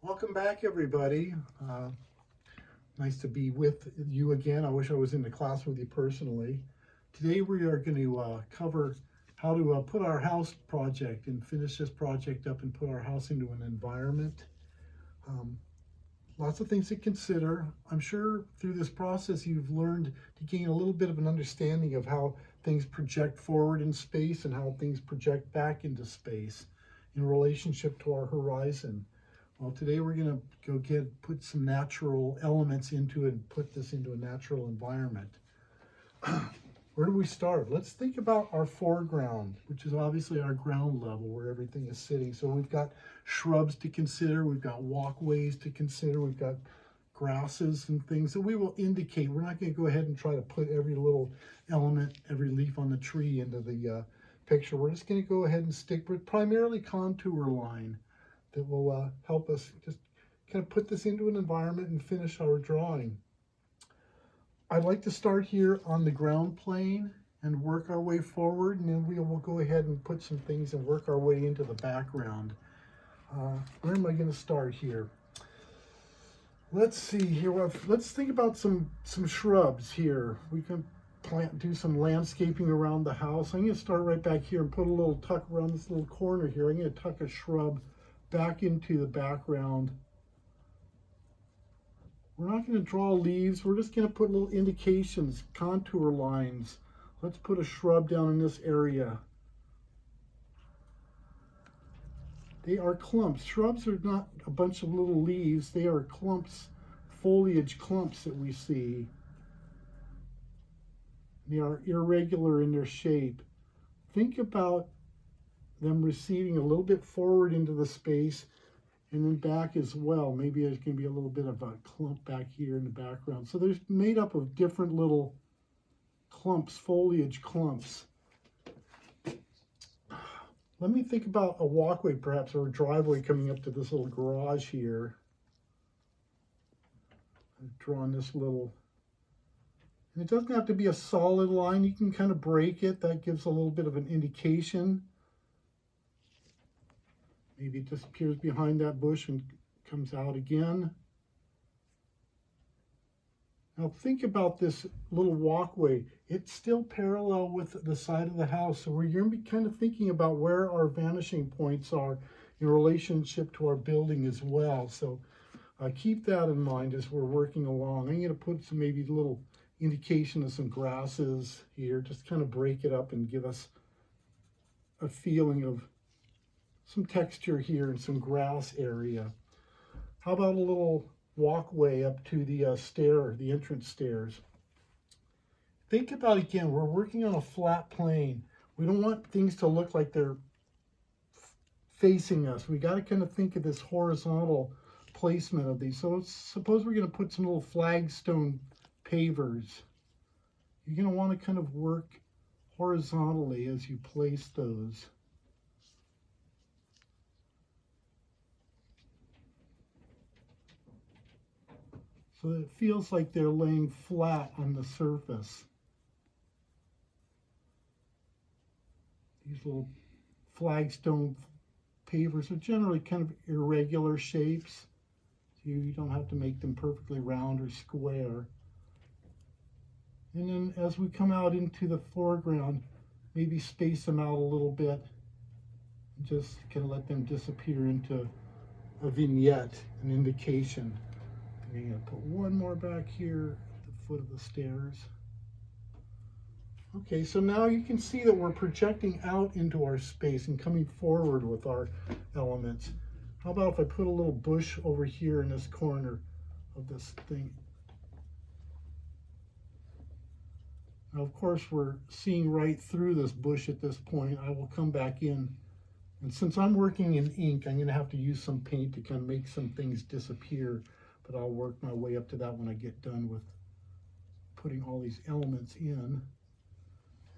Welcome back, everybody. Nice to be with you again. I wish I was in the class with you personally. Today we are going to cover how to put our house project and finish this project up and put our house into an environment. Um, Lots of things to consider. I'm sure through this process you've learned to gain a little bit of an understanding of how things project forward in space and how things project back into space in relationship to our horizon. Well, today we're going to put some natural elements into it and put this into a natural environment. Where do we start? Let's think about our foreground, which is obviously our ground level where everything is sitting. So we've got shrubs to consider, we've got walkways to consider, we've got grasses and things that we will indicate. We're not going to go ahead and try to put every little element, every leaf on the tree into the picture. We're just going to go ahead and stick with primarily contour line that will help us just kind of put this into an environment and finish our drawing. I'd like to start here on the ground plane and work our way forward, and then we will go ahead and put some things and work our way into the background. Where am I going to start here? Let's see here. Let's think about some shrubs here. We can do some landscaping around the house. I'm going to start right back here and put a little tuck around this little corner here. I'm going to tuck a shrub back into the background. We're not going to draw leaves. We're just going to put little indications, contour lines. Let's put a shrub down in this area. They are clumps. Shrubs are not a bunch of little leaves. They are clumps, foliage clumps that we see. They are irregular in their shape. Think about them receding a little bit forward into the space and then back as well. Maybe there's going to be a little bit of a clump back here in the background. So there's made up of different little clumps, foliage clumps. Let me think about a walkway perhaps, or a driveway coming up to this little garage here. I've drawn this little, and it doesn't have to be a solid line. You can kind of break it. That gives a little bit of an indication. Maybe it disappears behind that bush and comes out again. Now think about this little walkway. It's still parallel with the side of the house. So we're going to be kind of thinking about where our vanishing points are in relationship to our building as well. So keep that in mind as we're working along. I'm going to put some maybe little indication of some grasses here. Just kind of break it up and give us a feeling of some texture here and some grass area. How about a little walkway up to the the entrance stairs? Think about, again, we're working on a flat plane. We don't want things to look like they're facing us. We got to kind of think of this horizontal placement of these. So suppose we're going to put some little flagstone pavers. You're going to want to kind of work horizontally as you place those. So that it feels like they're laying flat on the surface. These little flagstone pavers are generally kind of irregular shapes. So you don't have to make them perfectly round or square. And then as we come out into the foreground, maybe space them out a little bit. And just kind of let them disappear into a vignette, an indication. I'm going to put one more back here at the foot of the stairs. Okay, so now you can see that we're projecting out into our space and coming forward with our elements. How about if I put a little bush over here in this corner of this thing? Now, of course, we're seeing right through this bush at this point. I will come back in. And since I'm working in ink, I'm going to have to use some paint to kind of make some things disappear. But I'll work my way up to that when I get done with putting all these elements in.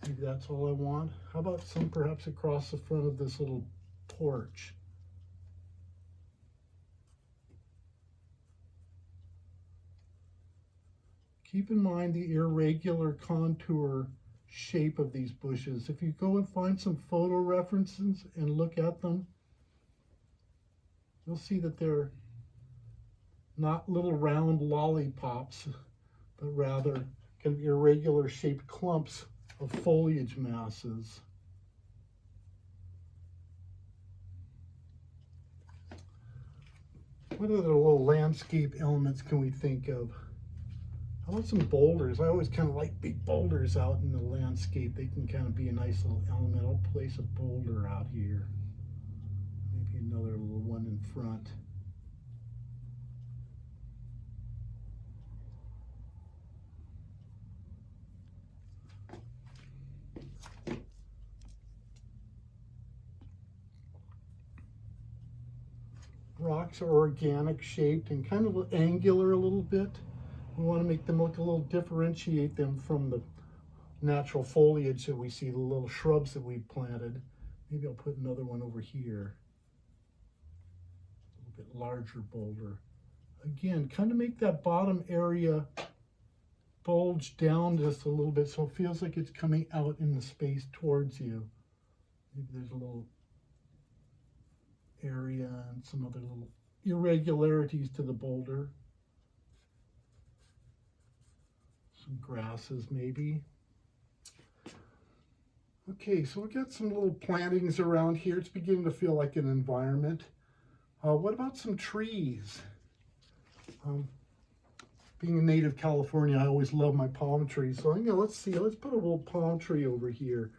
Maybe that's all I want. How about some perhaps across the front of this little porch? Keep in mind the irregular contour shape of these bushes. If you go and find some photo references and look at them, you'll see that they're not little round lollipops, but rather kind of irregular shaped clumps of foliage masses. What other little landscape elements can we think of? How about some boulders? I always kind of like big boulders out in the landscape. They can kind of be a nice little element. I'll place a boulder out here. Maybe another little one in front. Rocks are organic shaped and kind of angular a little bit. We want to make them look a little, differentiate them from the natural foliage that we see, the little shrubs that we planted. Maybe I'll put another one over here. A little bit larger boulder. Again, kind of make that bottom area bulge down just a little bit so it feels like it's coming out in the space towards you. Maybe there's a little area and some other little irregularities to the boulder. Some grasses maybe. Okay, so we've got some little plantings around here. It's beginning to feel like an environment. What about some trees? Being a native California, I always love my palm trees. So let's put a little palm tree over here.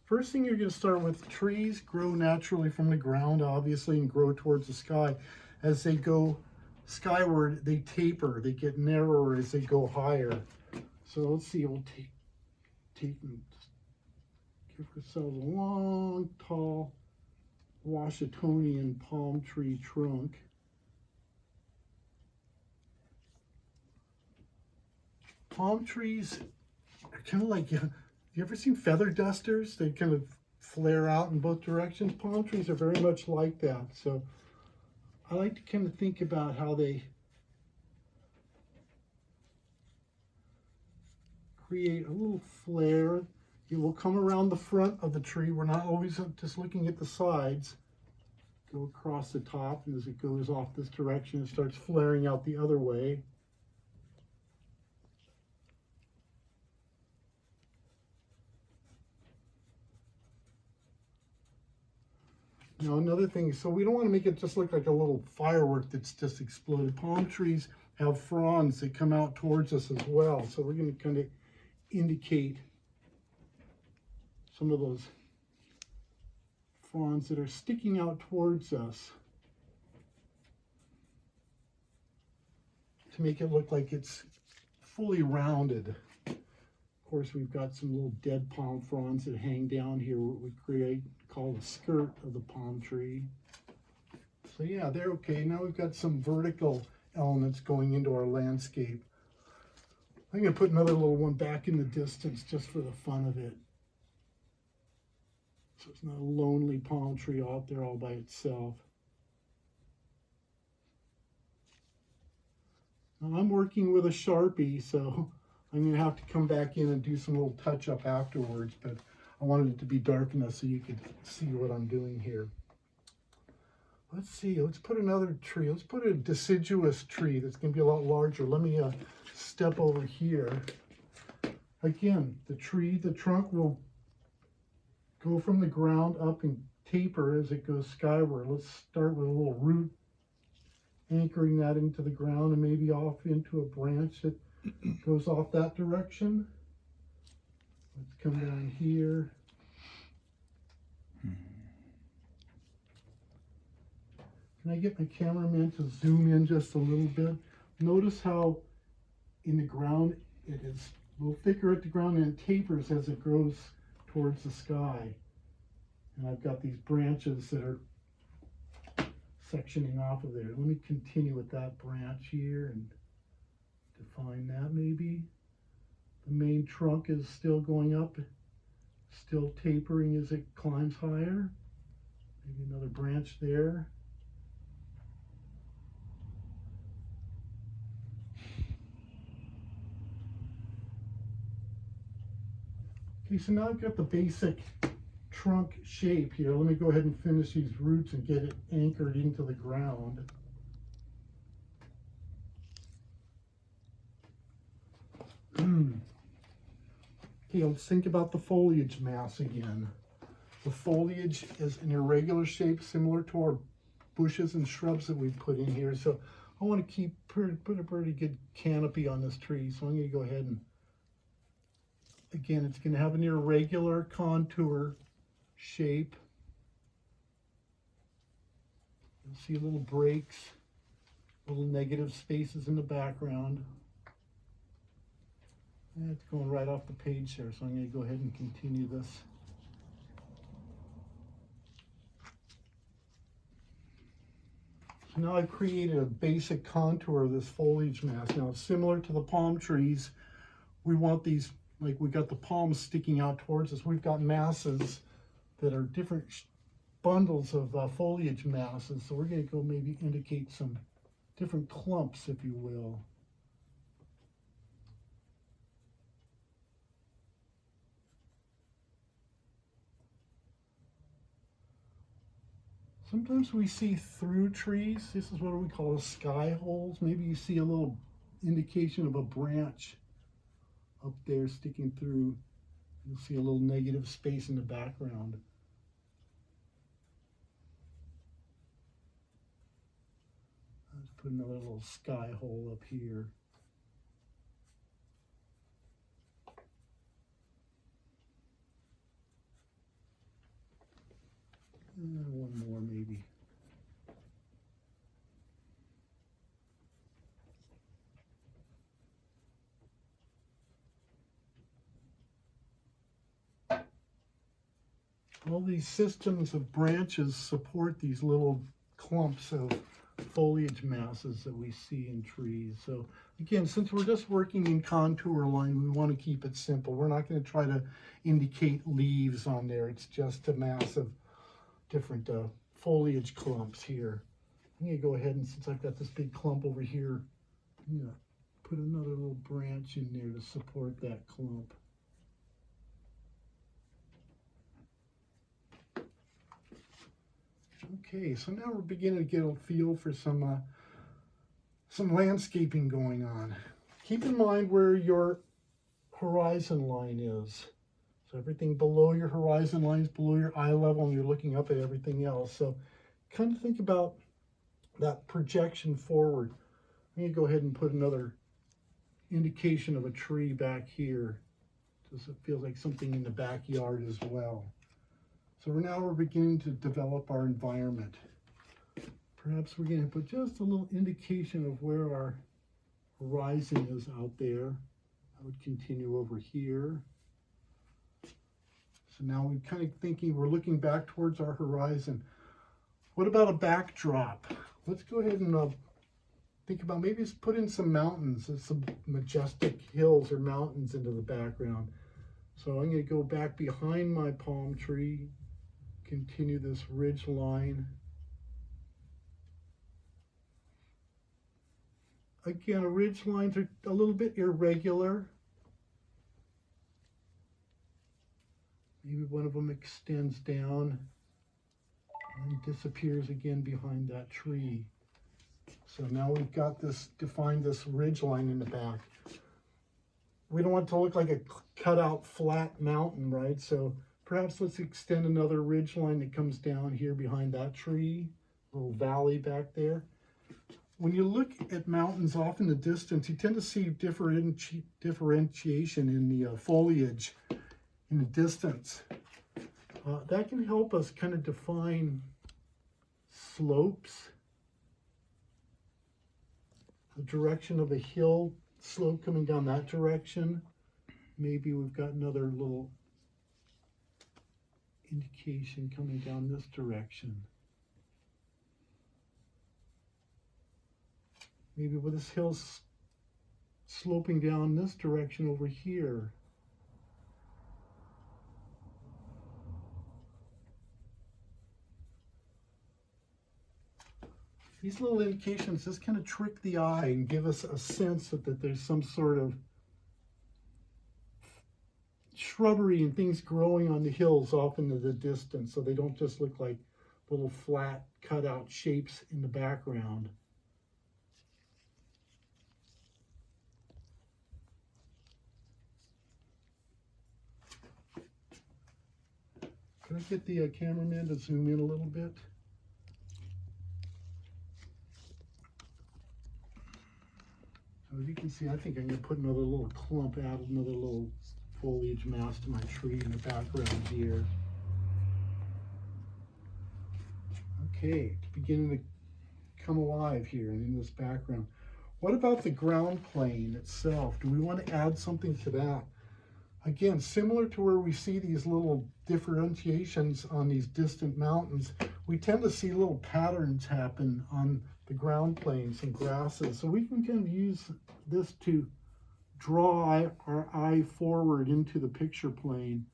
First thing you're going to start with, trees grow naturally from the ground, obviously, and grow towards the sky. As they go skyward, they taper. They get narrower as they go higher. So let's see, we'll take and give ourselves a long, tall Washingtonian palm tree trunk. Palm trees are kind of like, you ever seen feather dusters? They kind of flare out in both directions. Palm trees are very much like that. So I like to kind of think about how they create a little flare. It will come around the front of the tree. We're not always just looking at the sides. Go across the top, and as it goes off this direction, it starts flaring out the other way. Now another thing, so we don't want to make it just look like a little firework that's just exploded. Palm trees have fronds that come out towards us as well. So we're going to kind of indicate some of those fronds that are sticking out towards us to make it look like it's fully rounded. Of course, we've got some little dead palm fronds that hang down here, what we call the skirt of the palm tree. So yeah, they're okay. Now we've got some vertical elements going into our landscape. I'm going to put another little one back in the distance just for the fun of it. So it's not a lonely palm tree out there all by itself. Now I'm working with a Sharpie, so I'm going to have to come back in and do some little touch-up afterwards, but I wanted it to be dark enough so you could see what I'm doing here. Let's see, let's put another tree. Let's put a deciduous tree that's going to be a lot larger. Let me step over here. Again, the trunk will go from the ground up and taper as it goes skyward. Let's start with a little root, anchoring that into the ground and maybe off into a branch that goes off that direction. Let's come down here. Can I get my cameraman to zoom in just a little bit? Notice how in the ground it is a little thicker at the ground and it tapers as it grows towards the sky. And I've got these branches that are sectioning off of there. Let me continue with that branch here and define that maybe. The main trunk is still going up, still tapering as it climbs higher. Maybe another branch there. Okay, so now I've got the basic trunk shape here. Let me go ahead and finish these roots and get it anchored into the ground. Okay, let's think about the foliage mass again. The foliage is an irregular shape similar to our bushes and shrubs that we put in here. So I want to put a pretty good canopy on this tree. So I'm going to go ahead and, again, it's going to have an irregular contour shape. You'll see little breaks, little negative spaces in the background. And it's going right off the page there, so I'm going to go ahead and continue this. So now I've created a basic contour of this foliage mass. Now it's similar to the palm trees. We want these, like we got the palms sticking out towards us. We've got masses that are different bundles of foliage masses. So we're going to go maybe indicate some different clumps, if you will. Sometimes we see through trees. This is what we call sky holes. Maybe you see a little indication of a branch up there sticking through. You'll see a little negative space in the background. Let's put another little sky hole up here. One more maybe. All these systems of branches support these little clumps of foliage masses that we see in trees. So again, since we're just working in contour line, we want to keep it simple. We're not going to try to indicate leaves on there. It's just a mass of different foliage clumps here. I'm going to go ahead and, since I've got this big clump over here, I'm going to put another little branch in there to support that clump. Okay, so now we're beginning to get a feel for some landscaping going on. Keep in mind where your horizon line is. So everything below your horizon line is below your eye level, and you're looking up at everything else. So kind of think about that projection forward. I'm going to go ahead and put another indication of a tree back here, so it feels like something in the backyard as well. So now we're beginning to develop our environment. Perhaps we're going to put just a little indication of where our horizon is out there. I would continue over here. So now we're kind of thinking, we're looking back towards our horizon. What about a backdrop? Let's go ahead and think about, maybe just put in some mountains, some majestic hills or mountains into the background. So I'm going to go back behind my palm tree, continue this ridge line. Again, ridge lines are a little bit irregular. Maybe one of them extends down and disappears again behind that tree. So now we've got this, defined this ridge line in the back. We don't want it to look like a cut out flat mountain, right? So perhaps let's extend another ridge line that comes down here behind that tree, a little valley back there. When you look at mountains off in the distance, you tend to see differentiation in the foliage in the distance. That can help us kind of define slopes, the direction of a hill slope coming down that direction. Maybe we've got another little indication coming down this direction. Maybe with this hill sloping down this direction over here. These little indications just kind of trick the eye and give us a sense that there's some sort of shrubbery and things growing on the hills off into the distance, so they don't just look like little flat cutout shapes in the background. Should I get the cameraman to zoom in a little bit? So as you can see, I think I'm going to put another little clump, add another little foliage mass to my tree in the background here. Okay, it's beginning to come alive here and in this background. What about the ground plane itself? Do we want to add something to that? Again, similar to where we see these little differentiations on these distant mountains, we tend to see little patterns happen on the ground planes and grasses. So we can kind of use this to draw our eye forward into the picture plane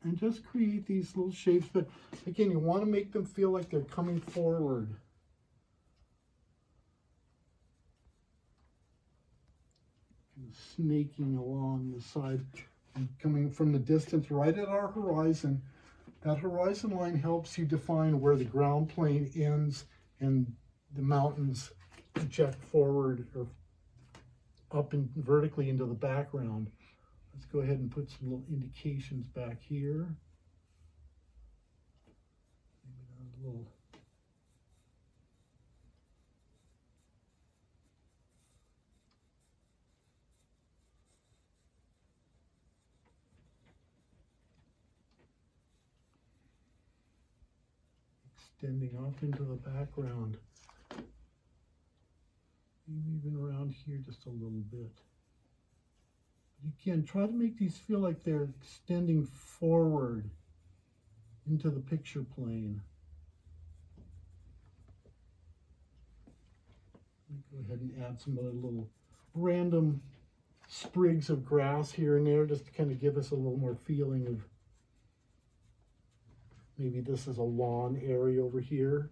and just create these little shapes. But again, you want to make them feel like they're coming forward. Snaking along the side and coming from the distance right at our horizon. That horizon line helps you define where the ground plane ends and the mountains project forward or up and vertically into the background. Let's go ahead and put some little indications back here. Maybe a little extending off into the background. Maybe even around here just a little bit. But again, try to make these feel like they're extending forward into the picture plane. Let me go ahead and add some other little random sprigs of grass here and there just to kind of give us a little more feeling of maybe this is a lawn area over here.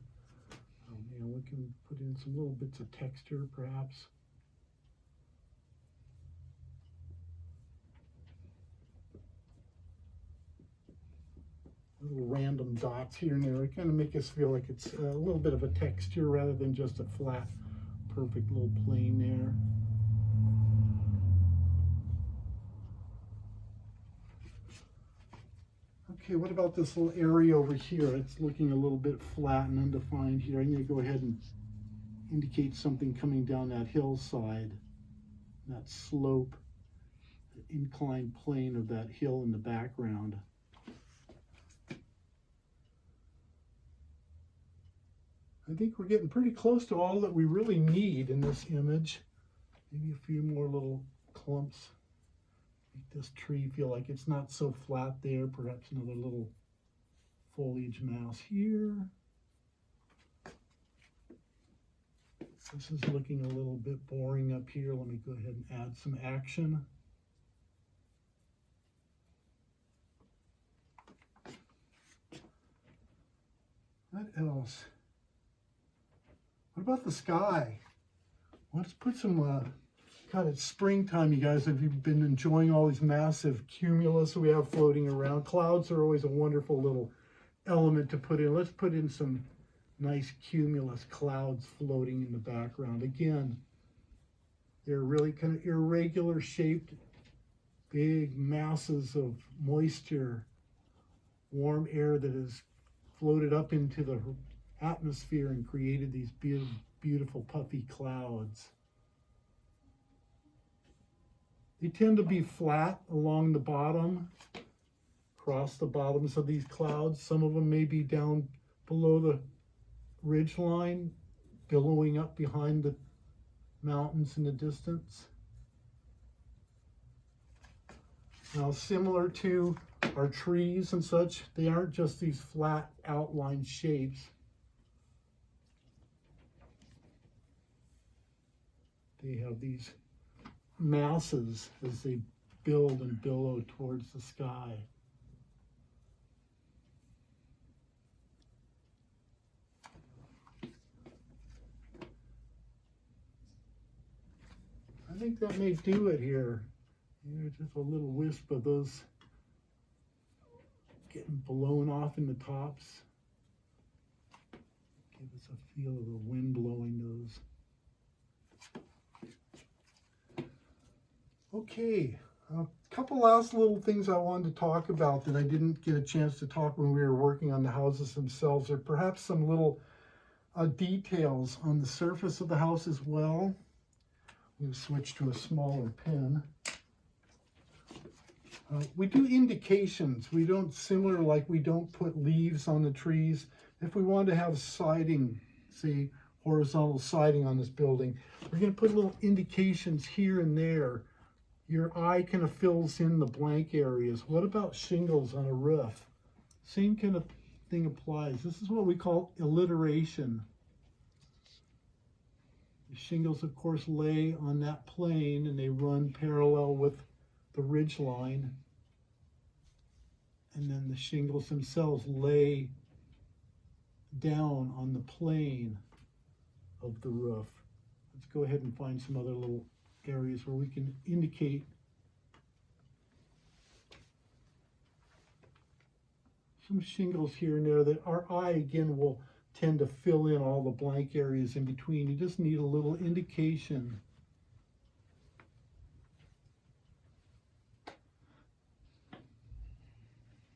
We can put in some little bits of texture perhaps. Little random dots here and there. It kind of make us feel like it's a little bit of a texture rather than just a flat, perfect little plane there. Okay, what about this little area over here? It's looking a little bit flat and undefined here. I'm going to go ahead and indicate something coming down that hillside, that slope, the inclined plane of that hill in the background. I think we're getting pretty close to all that we really need in this image. Maybe a few more little clumps. Make this tree feel like it's not so flat there. Perhaps another little foliage mass here. This is looking a little bit boring up here. Let me go ahead and add some action. What else? What about the sky? Let's put some God, it's springtime, you guys. Have you been enjoying all these massive cumulus we have floating around? Clouds are always a wonderful little element to put in. Let's put in some nice cumulus clouds floating in the background. Again, they're really kind of irregular shaped, big masses of moisture, warm air that has floated up into the atmosphere and created these beautiful puffy clouds. They tend to be flat along the bottom, across the bottoms of these clouds. Some of them may be down below the ridge line, billowing up behind the mountains in the distance. Now, similar to our trees and such, they aren't just these flat outline shapes. They have these masses as they build and billow towards the sky. I think that may do it here. Just a little wisp of those getting blown off in the tops. Give us a feel of the wind blowing those. Okay, A couple last little things I wanted to talk about that I didn't get a chance to talk when we were working on the houses themselves, or perhaps some little details on the surface of the house as well. I'm going to switch to a smaller pen. We do indications. We don't, similar like we don't put leaves on the trees. If we want to have siding, say horizontal siding on this building, we're going to put little indications here and there. Your eye kind of fills in the blank areas. What about shingles on a roof? Same kind of thing applies. This is what we call alliteration. The shingles, of course, lay on that plane and they run parallel with the ridge line. And then the shingles themselves lay down on the plane of the roof. Let's go ahead and find some other little areas where we can indicate some shingles here and there that our eye again will tend to fill in all the blank areas in between. You just need a little indication.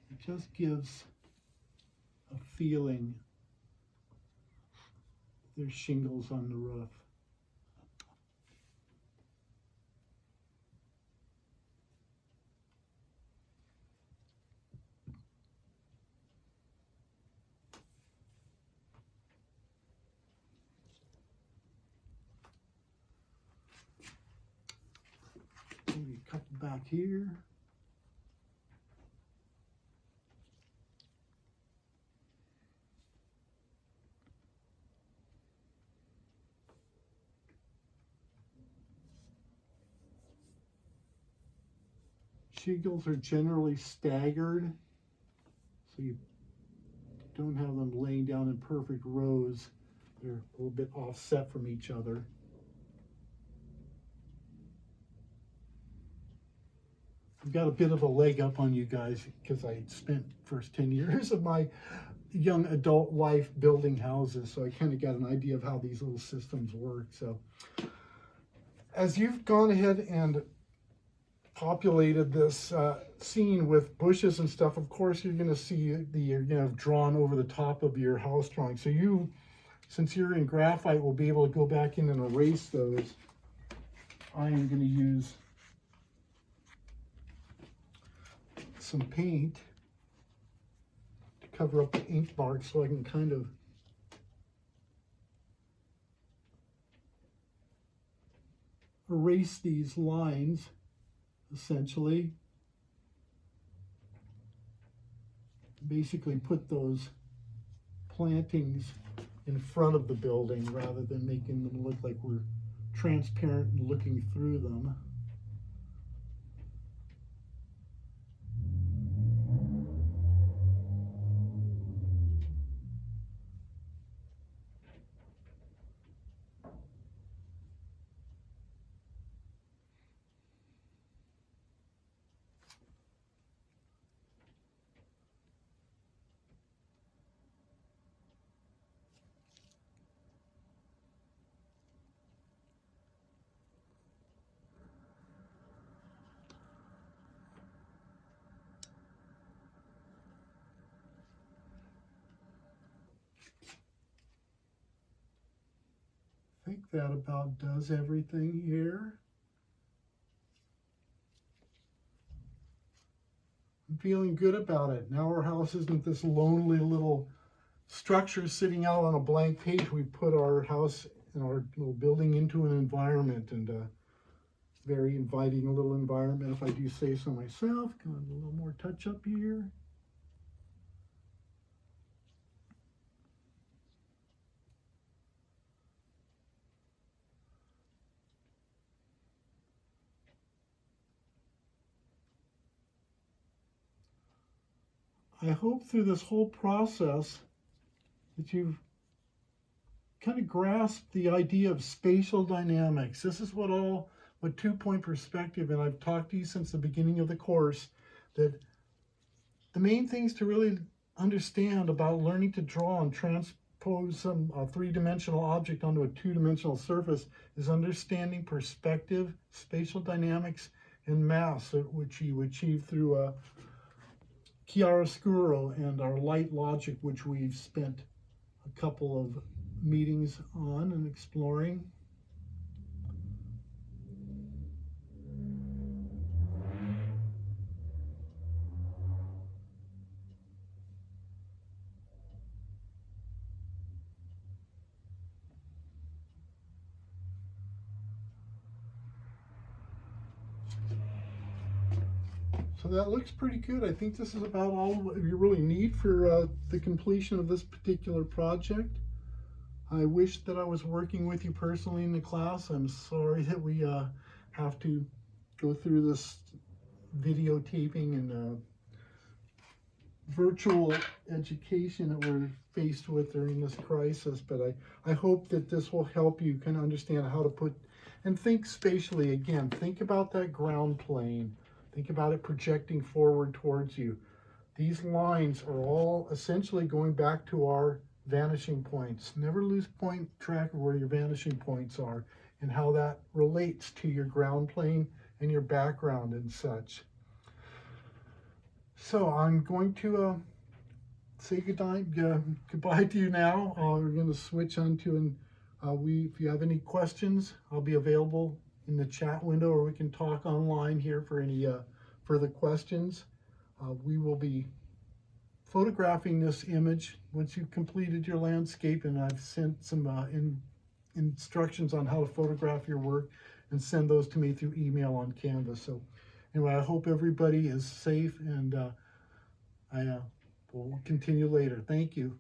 It just gives a feeling there's shingles on the roof. Maybe a couple back here. Shingles are generally staggered, so you don't have them laying down in perfect rows. They're a little bit offset from each other. I've got a bit of a leg up on you guys because I spent the first 10 years of my young adult life building houses, so I kind of got an idea of how these little systems work. So as you've gone ahead and populated this scene with bushes and stuff, of course you're going to see drawn over the top of your house drawing. So you, since you're in graphite, will be able to go back in and erase those. I am going to use some paint to cover up the ink marks so I can kind of erase these lines, essentially. Basically put those plantings in front of the building rather than making them look like we're transparent and looking through them. I think that about does everything here. I'm feeling good about it. Now our house isn't this lonely little structure sitting out on a blank page. We put our house and our little building into an environment, and very inviting little environment, if I do say so myself. Come on, a little more touch up here. I hope through this whole process that you've kind of grasped the idea of spatial dynamics. This is what two-point perspective, and I've talked to you since the beginning of the course, that the main things to really understand about learning to draw and transpose some three-dimensional object onto a two-dimensional surface is understanding perspective, spatial dynamics, and mass, which you achieve through chiaroscuro and our light logic, which we've spent a couple of meetings on and exploring. So that looks pretty good. I think this is about all you really need for the completion of this particular project. I wish that I was working with you personally in the class. I'm sorry that we have to go through this videotaping and virtual education that we're faced with during this crisis, but I hope that this will help you kind of understand how to put and think spatially again. Think about that ground plane. Think about it projecting forward towards you. These lines are all essentially going back to our vanishing points. Never lose track of where your vanishing points are and how that relates to your ground plane and your background and such. So I'm going to say goodbye to you now. We're going to switch on to, if you have any questions, I'll be available in the chat window, or we can talk online here for any further questions. We will be photographing this image once you've completed your landscape, and I've sent some instructions on how to photograph your work and send those to me through email on Canvas. So anyway, I hope everybody is safe, and I will continue later. Thank you.